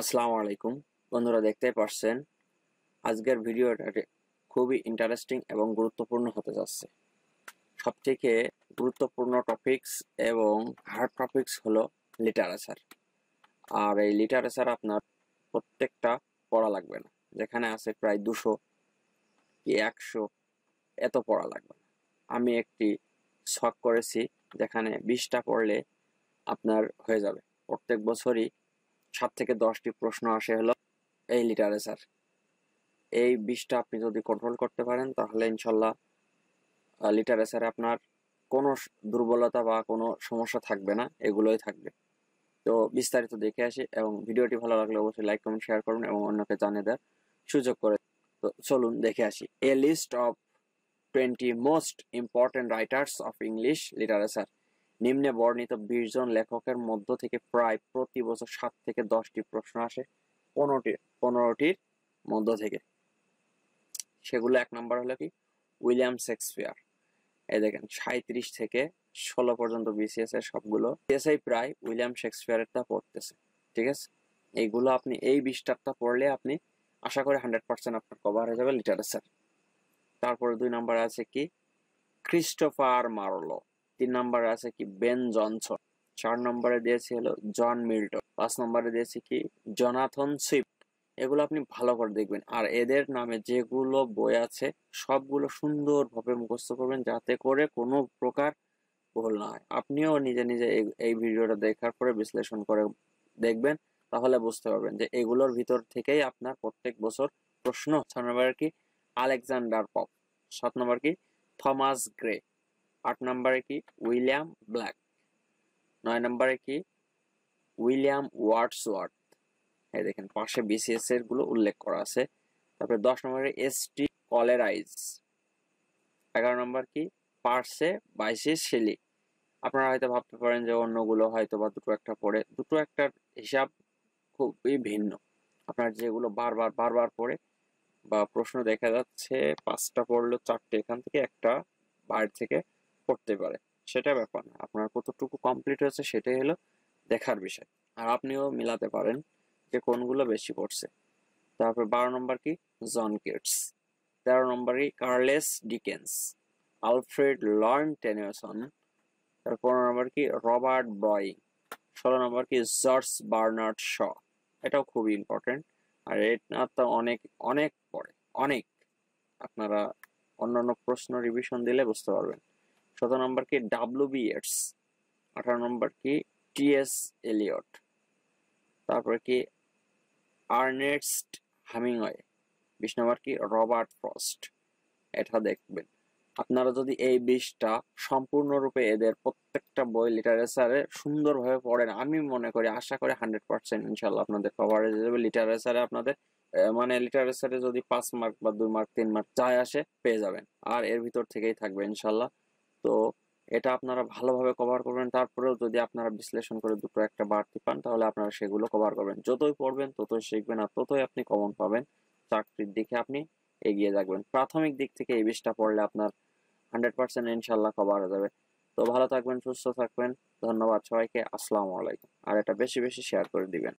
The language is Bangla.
আসসালামু আলাইকুম বন্ধুরা, দেখতেই পারছেন আজকের ভিডিওটা খুবই ইন্টারেস্টিং এবং গুরুত্বপূর্ণ হতে যাচ্ছে। সবথেকে গুরুত্বপূর্ণ টপিকস এবং হার্ড টপিকস হলো লিটারেচার। আর এই লিটারেচার আপনার প্রত্যেকটা পড়া লাগবে না, যেখানে আছে প্রায় 200 কি 100 এত পড়া লাগবে না। আমি একটি শখ করেছি যেখানে 20টা পড়লে আপনার হয়ে যাবে। প্রত্যেক বছরই 7 থেকে 10টি প্রশ্ন আসে হলো এই লিটারেচার। এই 20টা আপনি যদি কন্ট্রোল করতে পারেন তাহলে ইনশাল্লাহ লিটারেচারে আপনার কোনো দুর্বলতা বা কোনো সমস্যা থাকবে না, এগুলোই থাকবে। তো বিস্তারিত দেখে আসি, এবং ভিডিওটি ভালো লাগলে অবশ্যই লাইক কমেন্ট শেয়ার করুন এবং অন্যকে জানিয়ে দেওয়ার সুযোগ করে। তো চলুন দেখে আসি। A list of 20 most important writers of English literature. নিম্নে বর্ণিত 20 জন লেখকের মধ্য থেকে প্রায় প্রতি বছর 7 থেকে 10টি প্রশ্ন আসে 15টির মধ্য থেকে। সেগুলো 1 নম্বর হলো কি উইলিয়াম শেক্সপিয়ার। এই দেখেন 37 থেকে 16 পর্যন্ত বিসিএস এর সবগুলো বিসিএসআই প্রায় উইলিয়াম শেক্সপিয়ারেরটা পড়তেছে। ঠিক আছে, এইগুলো আপনি এই 20টা পড়লে আপনি আশা করি 100% আপনার কভার হয়ে যাবে লিটারেচার। তারপরে 2 নম্বরে আছে কি ক্রিস্টোফার মার্লো। 3 নম্বরে আছে কি বেন জনসন। 4 নম্বরে দিয়েছি হলো জন মিল্টন। 5 নম্বরে দিয়েছি কি জোনাথন সুইফট। এগুলো আপনি ভালো করে দেখবেন, আর এদের নামে যেগুলো বই আছে সবগুলো সুন্দরভাবে মুখস্থ করবেন, যাতে করে কোনো প্রকার ভুল না হয়। আপনিও নিজে নিজে এই ভিডিওটা দেখার পরে বিশ্লেষণ করে দেখবেন, তাহলে বুঝতে পারবেন যে এগুলোর ভিতর থেকেই আপনার প্রত্যেক বছর প্রশ্ন। 6 নম্বরে কি আলেকজান্ডার পপ। 7 নম্বর কি থমাস গ্রে। 8 নম্বরে কি উইলিয়াম ব্ল্যাক। 9 নম্বরে কি উইলিয়াম ওয়ার্ডসওয়ার্থ। এই দেখেন পাশে বিসিএস এর গুলো উল্লেখ করা আছে। তারপরে 10 নম্বরে এস.টি. কলেরাইজ। 11 নম্বর কি পার্সে বাইসে শেলি। আপনারা হয়তো ভাবতে পারেন যে অন্যগুলো হয়তো বা দুটো একটা পড়ে, দুটো একটার হিসাব খুবই ভিন্ন। আপনার যেগুলো বারবার বারবার পড়ে বা প্রশ্ন দেখা যাচ্ছে 5টা পড়লো 4টে এখান থেকে একটা বাইরে থেকে পড়তে পারে, সেটা ব্যাপার না। আপনার কতটুকু কমপ্লিট হয়েছে সেটাই হলো দেখার বিষয়। আর আপনিও মিলাতে পারেন যে কোনগুলো বেশি পড়ছে। তারপর 12 নম্বর কি জন কিটস। 13 নম্বর কি Carles Dickens, Alfred learn Tennyson. তারপর 15 নম্বর কি রবার্ট ব্রয়িং। 16 নম্বর কি জর্জ বার্নার্ড শ। এটাও খুবই ইম্পর্টেন্ট, আর এটা তো অনেক অনেক পড়ে, অনেক। আপনারা অন্যান্য প্রশ্ন রিভিশন দিলে বুঝতে পারবেন। 17 নম্বর কি ডাব্লিউ.বি. ইয়েটস। 18 নম্বর কি টি.এস. এলিয়ট। তারপরে কি আর্নেস্ট হামিংওয়ে। 20 নম্বর কি রবার্ট ফ্রস্ট। এটা দেখবেন। আপনারা যদি এই 20টা সম্পূর্ণরূপে এদের প্রত্যেকটা বই লিটারেচারে সুন্দরভাবে পড়েন, আমি মনে করি আশা করি 100% ইনশাল্লাহ আপনাদের কভারেজ হয়ে যাবে। লিটারেচারে আপনাদের মানে লিটারেচারে যদি 5 মার্ক বা 2 মার্ক 3 মার্ক যাই আসে পেয়ে যাবেন, আর এর ভিতর থেকেই থাকবে ইনশাল্লাহ। তো এটা আপনারা ভালোভাবে কভার করবেন। তারপরেও যদি আপনারা বিশ্লেষণ করে দুটো একটা বাড়তি পান তাহলে আপনারা সেগুলো কভার করবেন। যতই পড়বেন ততই শিখবেন, আর ততই আপনি কমন পাবেন। চাকরির দিকে আপনি এগিয়ে থাকবেন। প্রাথমিক দিক থেকে এই 20টা পড়লে আপনার 100% ইনশাল্লাহ কভার হয়ে যাবে। তো ভালো থাকবেন, সুস্থ থাকবেন। ধন্যবাদ সবাইকে। আসসালামু আলাইকুম। আর এটা বেশি বেশি শেয়ার করে দিবেন।